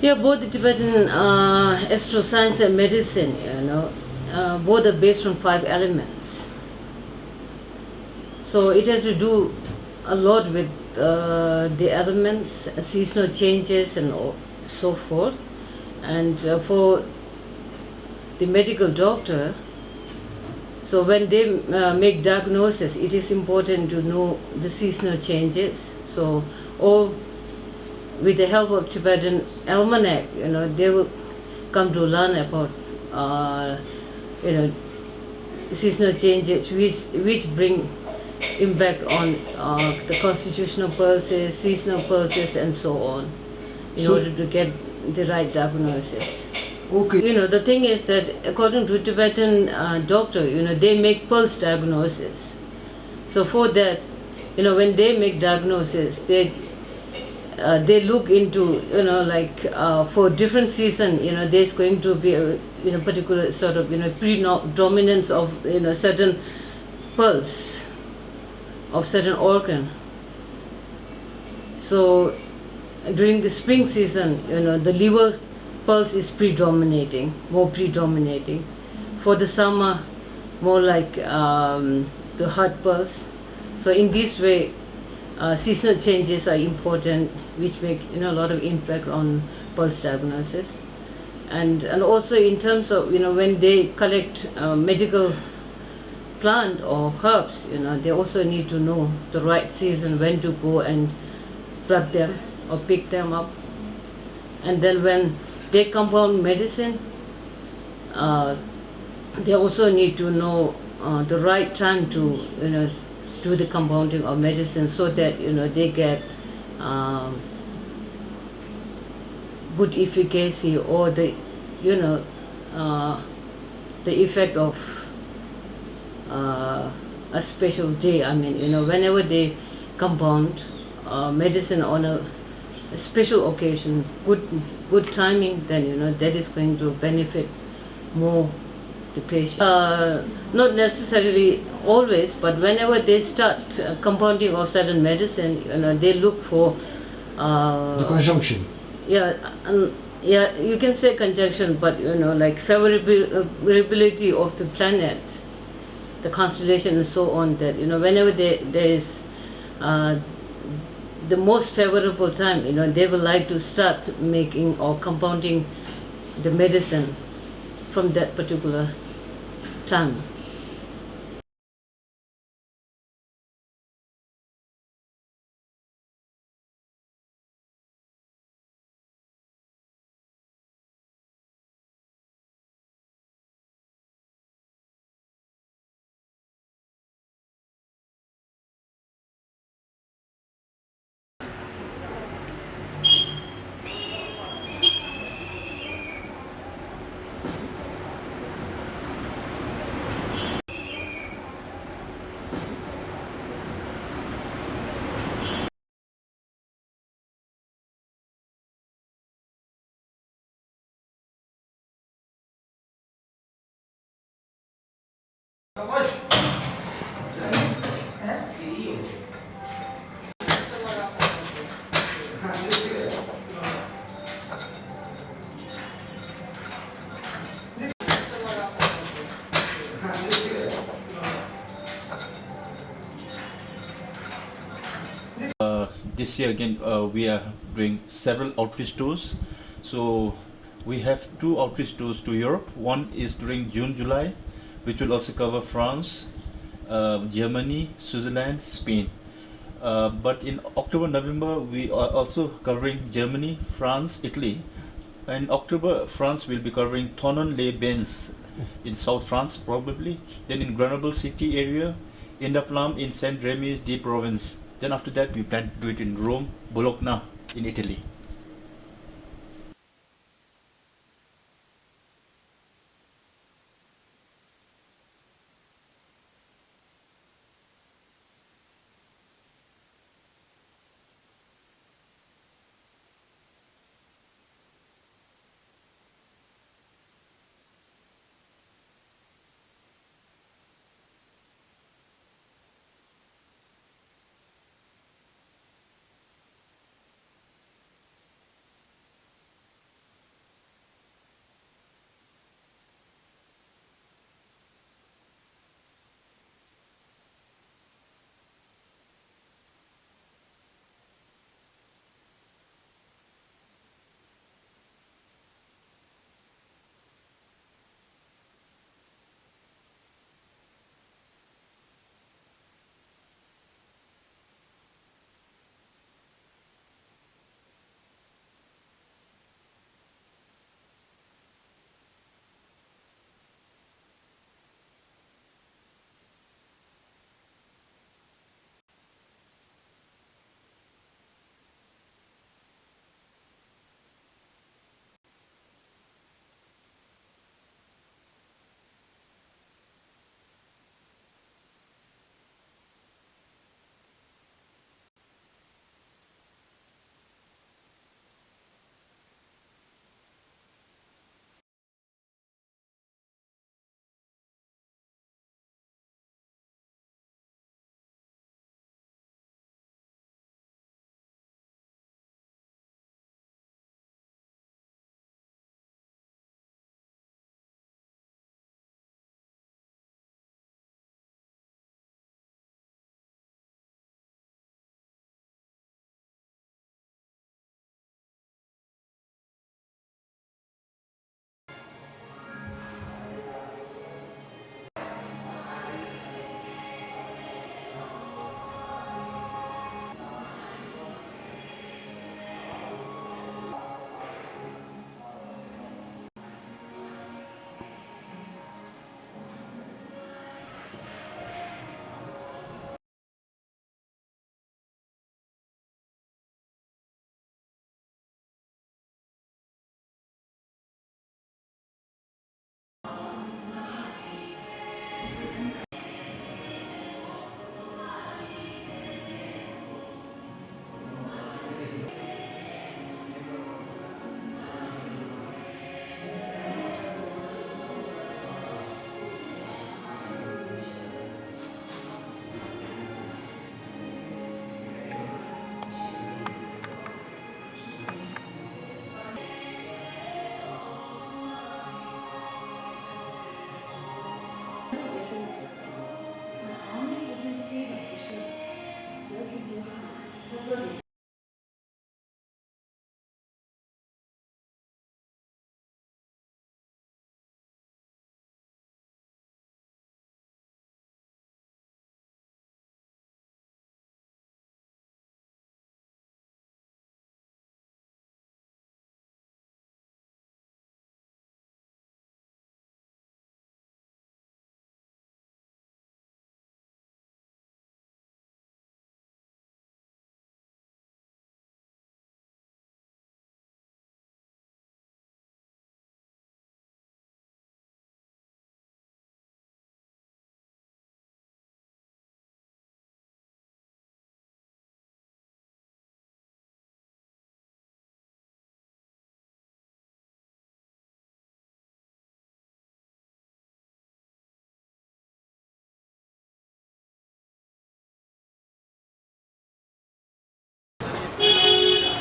Yeah, both the Tibetan astroscience and medicine, both are based on 5 elements. So it has to do a lot with the elements, seasonal changes, and so forth. And for the medical doctor, so when they make diagnosis, it is important to know the seasonal changes. So all with the help of Tibetan almanac, they will come to learn about, seasonal changes which bring impact on the constitutional pulses, seasonal pulses, and so on, in order to get the right diagnosis. Okay. The thing is that according to Tibetan doctor, they make pulse diagnosis. So for that, when they make diagnosis, they look into, for different season, there's going to be a particular sort of, predominance of, certain pulse of certain organ. So during the spring season, the liver pulse is more predominating. For the summer, more like the heart pulse. So in this way, seasonal changes are important, which make a lot of impact on pulse diagnosis, and also in terms of when they collect medical plant or herbs, they also need to know the right season when to go and pluck them or pick them up, and then when they compound medicine, they also need to know the right time to do the compounding of medicine, so that they get good efficacy, or the effect of a special day. I mean, whenever they compound medicine on a special occasion, good timing, then that is going to benefit more the patient. Not necessarily always, but whenever they start compounding of certain medicine, they look for the conjunction. Yeah, you can say conjunction, but like favorability of the planet, the constellation, and so on. That whenever there is the most favorable time, they will like to start making or compounding the medicine from that particular time. This year again we are doing several outreach tours. So we have 2 outreach tours to Europe. One is during June-July, which will also cover France, Germany, Switzerland, Spain. But in October-November we are also covering Germany, France, Italy. In October, France will be covering Thonon-les-Bains in South France probably. Then in Grenoble city area, Indaplam in Saint-Rémy-de-Provence. Then after that we plan to do it in Rome, Bologna in Italy.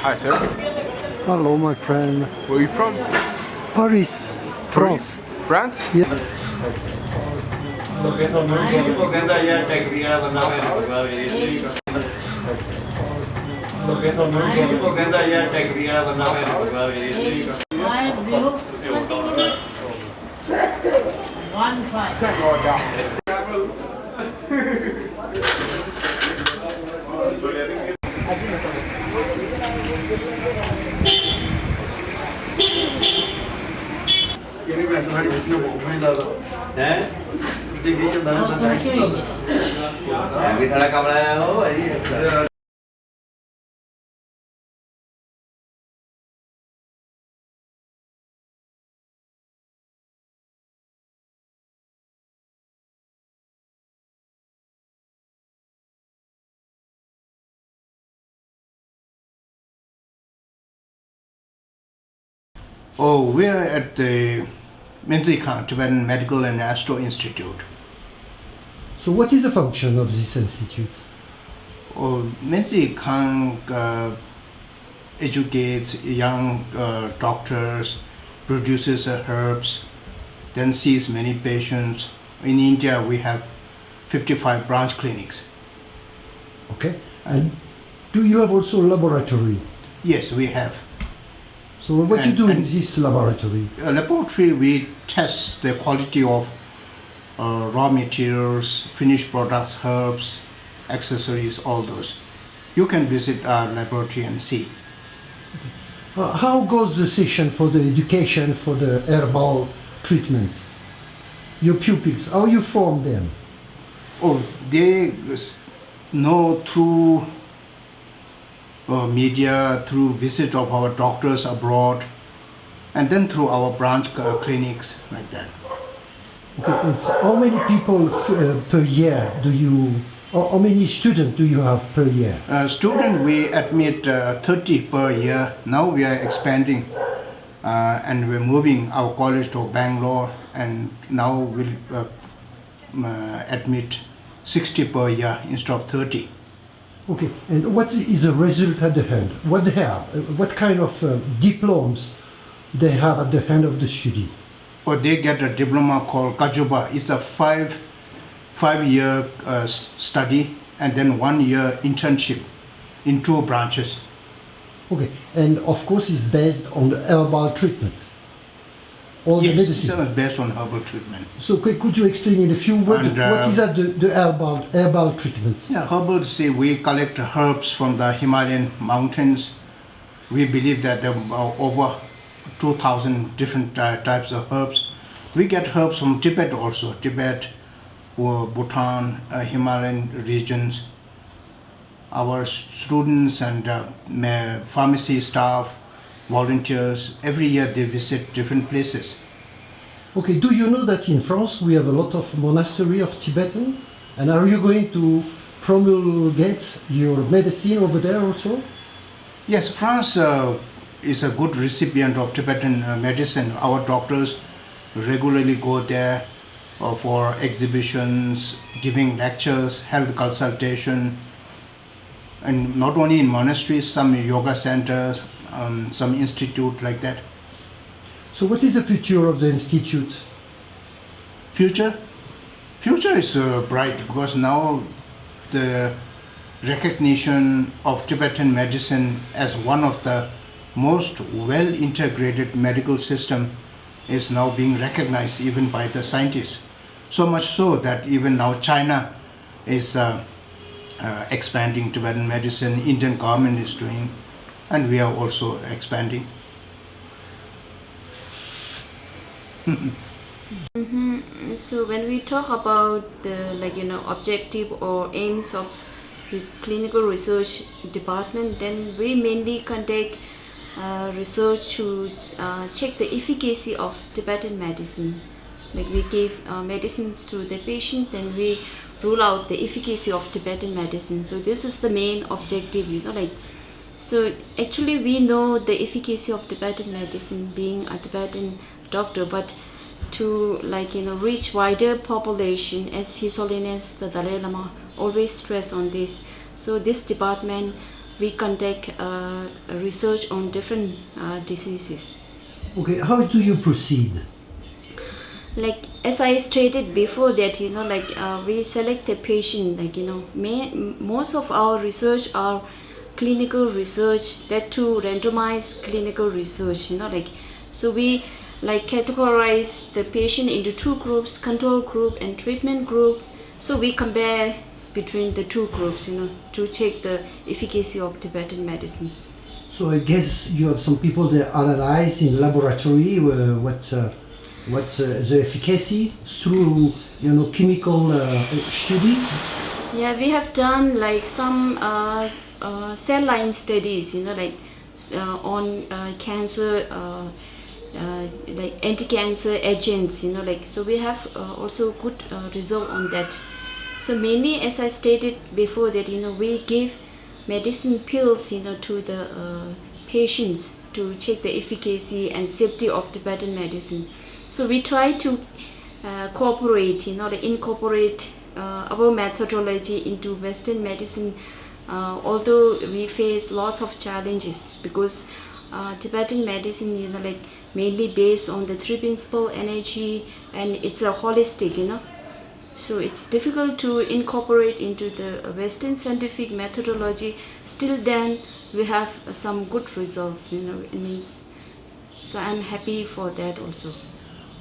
Hi, sir. Hello, my friend. Where are you from? Paris, France. France? Yeah. Oh, we are at the Khang, Tibetan Medical and Astro Institute. So what is the function of this institute? Oh, Khang educates young doctors, produces herbs, then sees many patients. In India, we have 55 branch clinics. Okay. And do you have also a laboratory? Yes, we have. So what you do in And- this laboratory? Laboratory, we test the quality of raw materials, finished products, herbs, accessories, all those. You can visit our laboratory and see. How goes the session for the education for the herbal treatment? Your pupils, how you form them? Oh, they know through media, through visit of our doctors abroad, and then through our branch clinics like that. Okay, it's how many people per year do you, or how many students do you have per year? Student, we admit 30 per year. Now we are expanding and we're moving our college to Bangalore, and now we'll admit 60 per year instead of 30. Okay, and what is the result at the end? What they have? What kind of diplomas they have at the end of the study? Or they get a diploma called Kajuba. It's a five-year study and then 1 year internship in 2 branches. Okay, and of course it's based on the herbal treatment. All the Yes, medicine. it's based on herbal treatment. So could you explain in a few words And, what is that the herbal treatment? Yeah, herbal, see, we collect herbs from the Himalayan mountains. We believe that there are over 2,000 different types of herbs. We get herbs from Tibet also, Tibet, Bhutan, Himalayan regions. Our students and pharmacy staff, volunteers, every year they visit different places. Okay, do you know that in France we have a lot of monastery of Tibetan? And are you going to promulgate your medicine over there also? Yes, France is a good recipient of Tibetan medicine. Our doctors regularly go there for exhibitions, giving lectures, health consultation, and not only in monasteries, some yoga centers, some institute like that. So what is the future of the institute? Future is bright because now the recognition of Tibetan medicine as one of the most well integrated medical system is now being recognized even by the scientists. So much so that even now China is expanding Tibetan medicine, Indian government is doing, and we are also expanding. So when we talk about the objective or aims of this clinical research department, then we mainly conduct research to check the efficacy of Tibetan medicine. Like we give medicines to the patient, then we rule out the efficacy of Tibetan medicine. So this is the main objective, So actually we know the efficacy of Tibetan medicine being a Tibetan doctor, but to reach wider population, as His Holiness the Dalai Lama always stress on this. So this department, we conduct research on different diseases. Okay, how do you proceed? As I stated before that, we select the patient, most of our research are clinical research, that too randomized clinical research, so we categorize the patient into two groups, control group and treatment group. So we compare between the two groups, to check the efficacy of Tibetan medicine. So I guess you have some people that analyze in laboratory what the efficacy through chemical study. Yeah, we have done some cell line studies, on cancer, anti-cancer agents, so we have also good result on that. So mainly, as I stated before, that we give medicine pills to the patients to check the efficacy and safety of Tibetan medicine. So we try to incorporate our methodology into Western medicine, although we face lots of challenges, because Tibetan medicine mainly based on the three principle energy, and it's a holistic, so it's difficult to incorporate into the Western scientific methodology. Still then we have some good results, it means, so I'm happy for that also.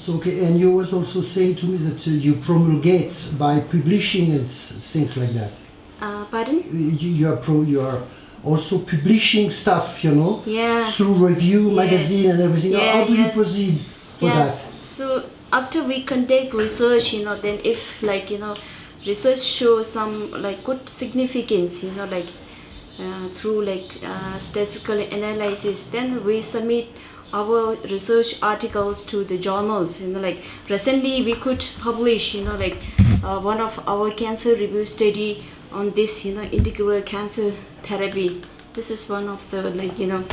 So okay, and you was also saying to me that you promulgate by publishing and things like that. Pardon? You are also publishing stuff, Yeah. through review, Yes. magazine and everything. Yeah, How do you yes. proceed for that? So after we conduct research, then if research shows some good significance, through statistical analysis, then we submit our research articles to the journals. Recently we could publish one of our cancer review study on this integral cancer therapy. This is one of the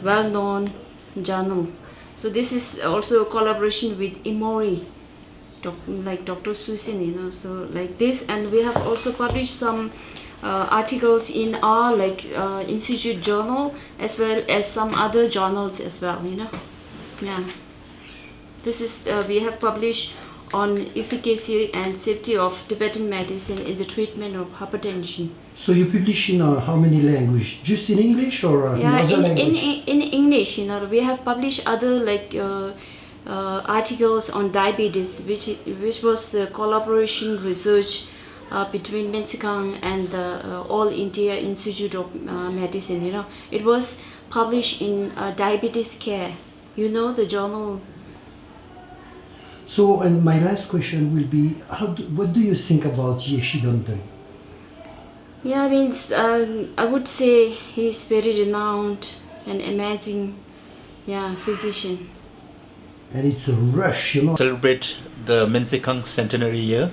well-known journal. So this is also a collaboration with Emory, Dr. Susan, so this, and we have also published some articles in our Institute journal, as well as some other journals as well, Yeah. This is we have published on efficacy and safety of Tibetan medicine in the treatment of hypertension. So you publish in how many languages? Just in English or in other language? In English, we have published other articles on diabetes, which was the collaboration research between Khang and the All India Institute of Medicine. It was published in Diabetes Care, the journal. So, and my last question will be, what do you think about Yeshi Danten? Yeah, I would say he's very renowned and amazing, physician. And it's a rush, Celebrate the MEDECINE centenary year,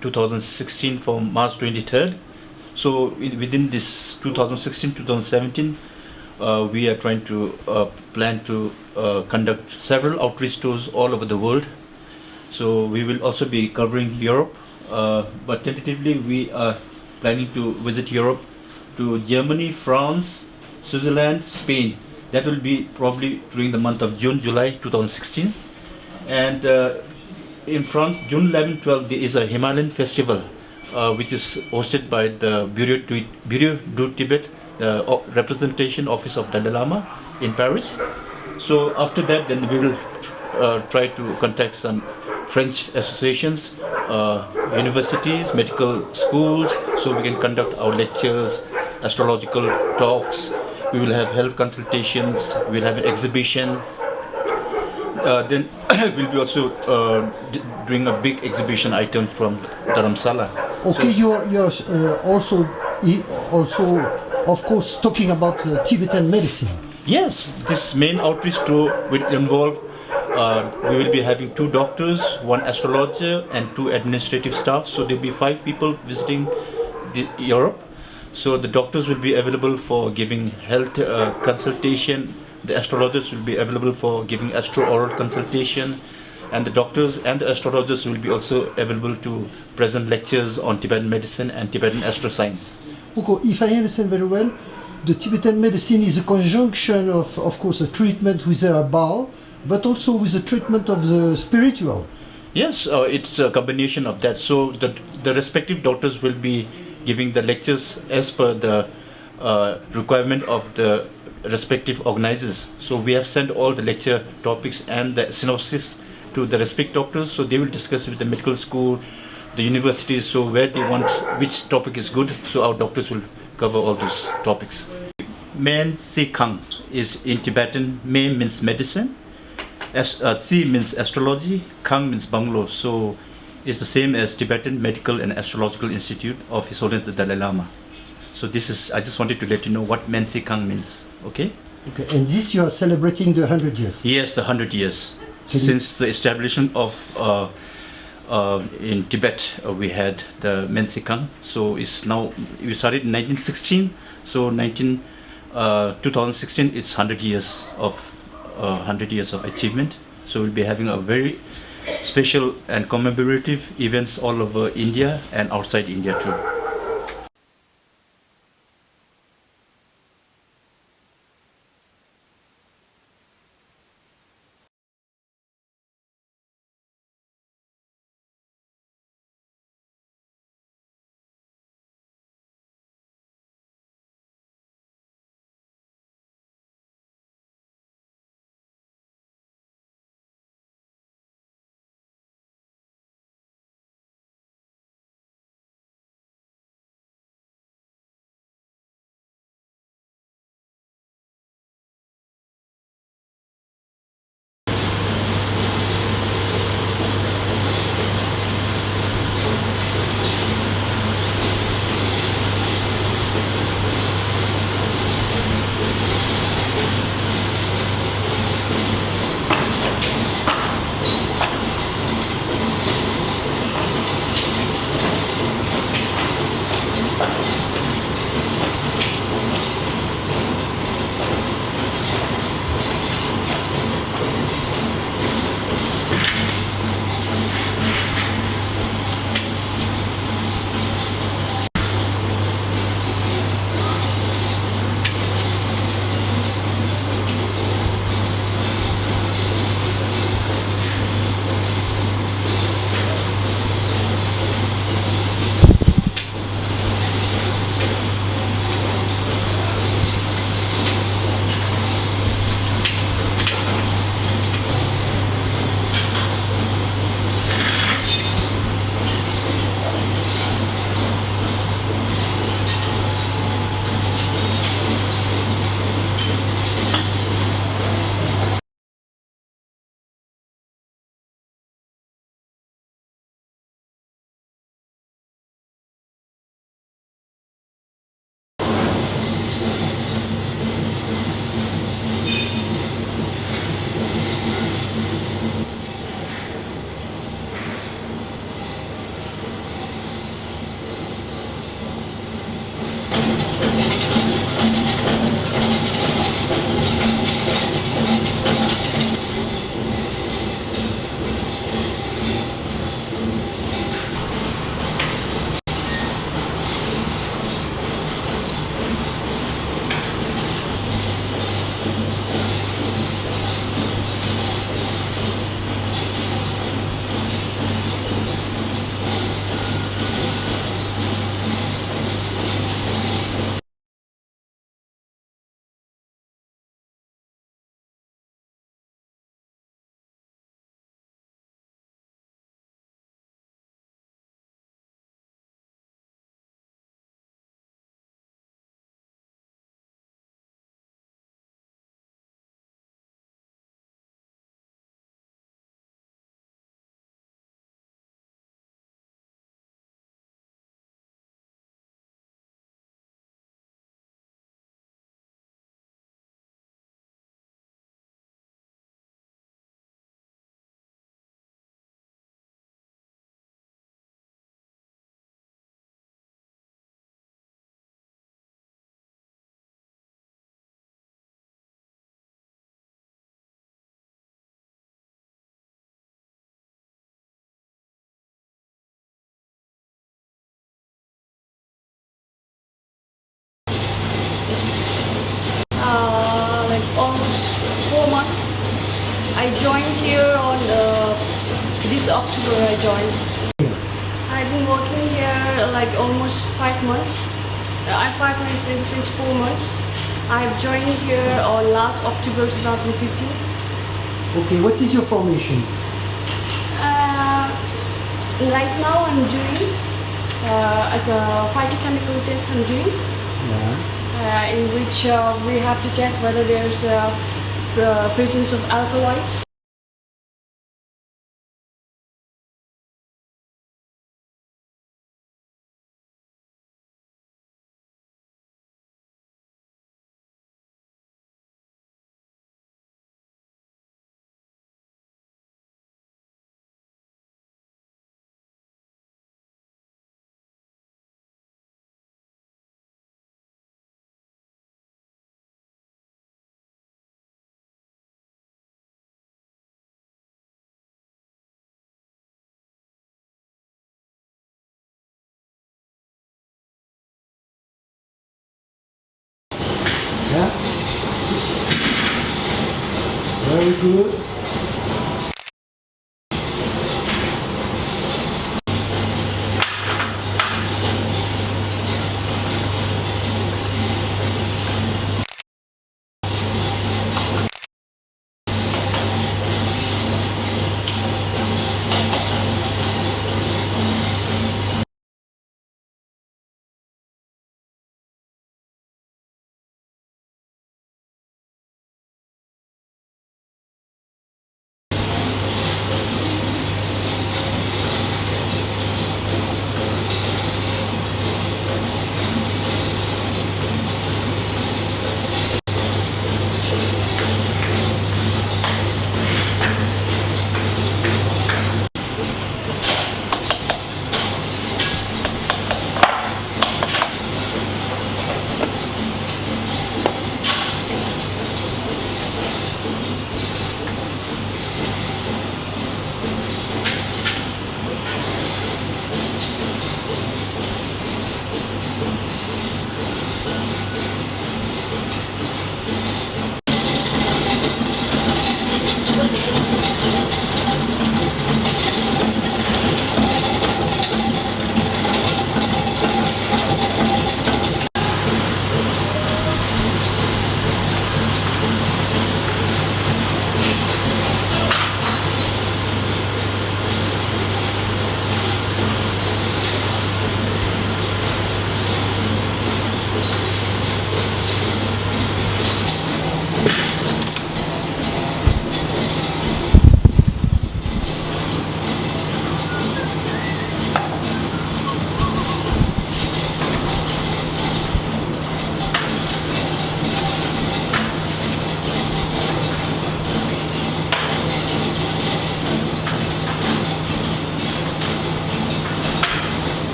2016 for March 23rd. So within this 2016-2017, we are trying to plan to conduct several outreach tours all over the world. So we will also be covering Europe, but tentatively we are planning to visit Europe, to Germany, France, Switzerland, Spain. That will be probably during the month of June, July 2016. And in France, June 11-12, there is a Himalayan festival which is hosted by the Bureau du Tibet, the representation office of Dalai Lama in Paris. So after that, then we will try to contact some French associations, universities, medical schools, so we can conduct our lectures, astrological talks. We will have health consultations. We'll have an exhibition. Then we'll be also doing a big exhibition item from Dharamsala. Okay, you're also of course talking about Tibetan medicine. Yes, this main outreach tour will involve, we will be having 2 doctors, 1 astrologer and 2 administrative staff. So there will be 5 people visiting Europe. So the doctors will be available for giving health consultation. The astrologers will be available for giving astro-oral consultation. And the doctors and the astrologers will be also available to present lectures on Tibetan medicine and Tibetan astroscience. Okay, if I understand very well, the Tibetan medicine is a conjunction of course, a treatment with the herbal, but also with the treatment of the spiritual. Yes, it's a combination of that. So the respective doctors will be giving the lectures as per the requirement of the respective organizers. So we have sent all the lecture topics and the synopsis to the respective doctors. So they will discuss with the medical school, the universities, so where they want, which topic is good. So our doctors will cover all those topics. Meen Khang is in Tibetan. Meen means medicine. Tsee means astrology. Khang means bungalow. So it's the same as Tibetan Medical and Astrological Institute of His Holiness the Dalai Lama. So this is, I just wanted to let you know what Meen Khang means. Okay? Okay, and this you are celebrating the 100 years. Yes, the 100 years. Since the establishment of in Tibet, we had the Meen Khang. So it's now, we started in 1916. So 2016 is 100 years of achievement. So we'll be having a very special and commemorative events all over India and outside India too. before I joined. I've been working here like almost 5 months. I 5 months since 4 months. I've joined here on last October 2015. Okay, what is your formation? Right now I'm doing a phytochemical test I'm doing, Yeah. in which we have to check whether there's presence of alkaloids. Yeah. Very good.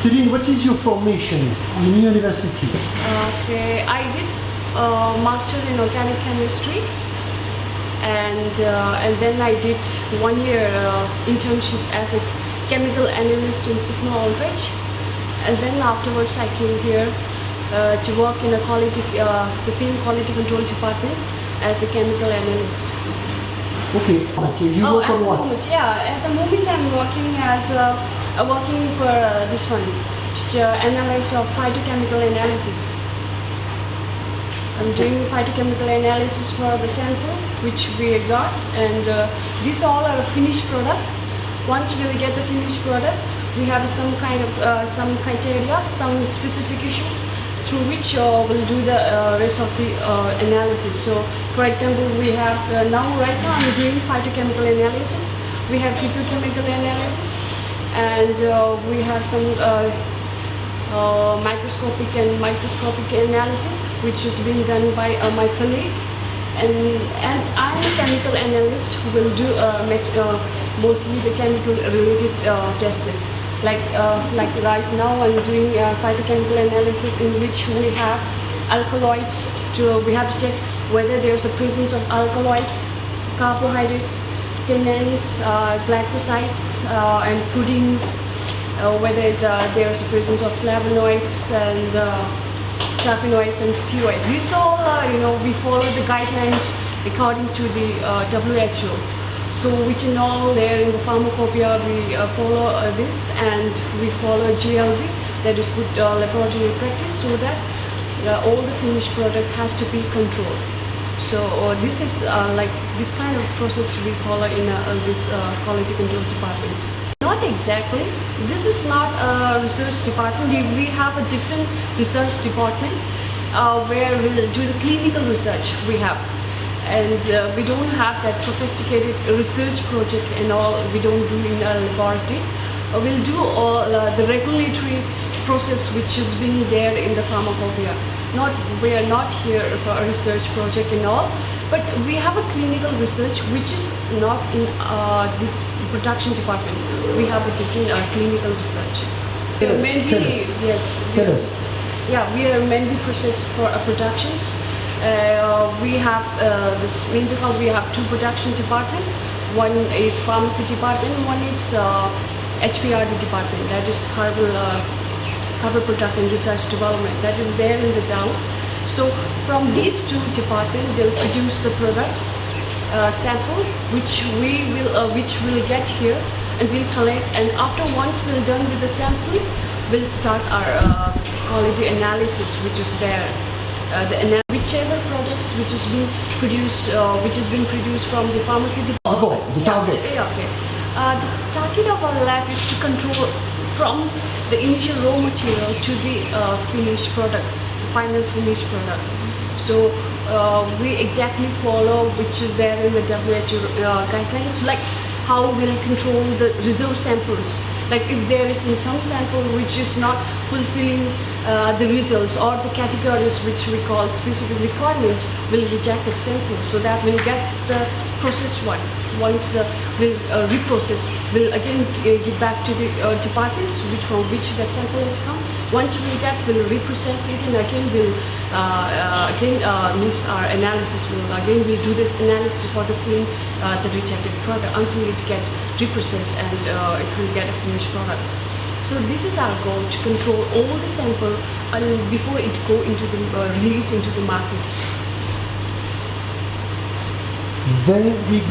Tsee, what is your formation in university? Okay, I did master in organic chemistry, and then I did 1 year internship as a chemical analyst in Mcleoganj, and then afterwards I came here to work in a quality, the same quality control department as a chemical analyst. Okay, you work at on the what? moment, yeah, at the moment I'm working as working for this one, to analyze of phytochemical analysis. I'm doing phytochemical analysis for the sample which we got, and these all are a finished product. Once we get the finished product, we have some kind of some criteria, some specifications through which we'll do the rest of the analysis. So, for example, we have right now I'm doing phytochemical analysis. We have physiochemical analysis, and we have some microscopic and microscopic analysis, which is being done by my colleague. And as I'm a chemical analyst, we'll do mostly the chemical related tests. Like right now, I'm doing phytochemical analysis in which we have alkaloids. We have to check whether there's a presence of alkaloids, carbohydrates, tannins, glycosides, and proteins. Whether there's a presence of flavonoids and terpenoids and steroids. These all, we follow the guidelines according to the WHO. So which in all there in the pharmacopoeia we follow this, and we follow GLB, that is good laboratory practice, so that all the finished product has to be controlled. So this is like this kind of process we follow in this quality control department. Not exactly. This is not a research department. We have a different research department where we'll do the clinical research we have. And we don't have that sophisticated research project and all. We don't do in a laboratory. We'll do all the regulatory process which has been there in the pharmacopoeia. We are not here for a research project and all, but we have a clinical research which is not in this production department. We have a different clinical research. Mainly, yes. Tell us. Yeah, we are mainly process for productions. We have this means we have two production department. One is pharmacy department, one is HPRD department, that is herbal product and research development, that is there in the town. So from these two departments they'll produce the products sample which we'll get here and we'll collect, and after once we're done with the sample we'll start our quality analysis which is there. Whichever products which has been produced from the pharmacy department. The target. Yeah, okay. The target of our lab is to control from the initial raw material to the finished product, final finished product. So we exactly follow which is there in the WHO guidelines, like how we'll control the reserve samples. Like if there is in some sample which is not fulfilling the results or the categories which we call specific requirement, we'll reject that sample, so that we'll get the processed one. Once we'll reprocess, we'll again give back to the departments from which that sample is come. Once we'll reprocess it, and again we'll means our analysis. We'll do this analysis for the same the rejected product until it get reprocessed and it will get a finished product. So this is our goal, to control all the sample before it go into the release into the market. Very good.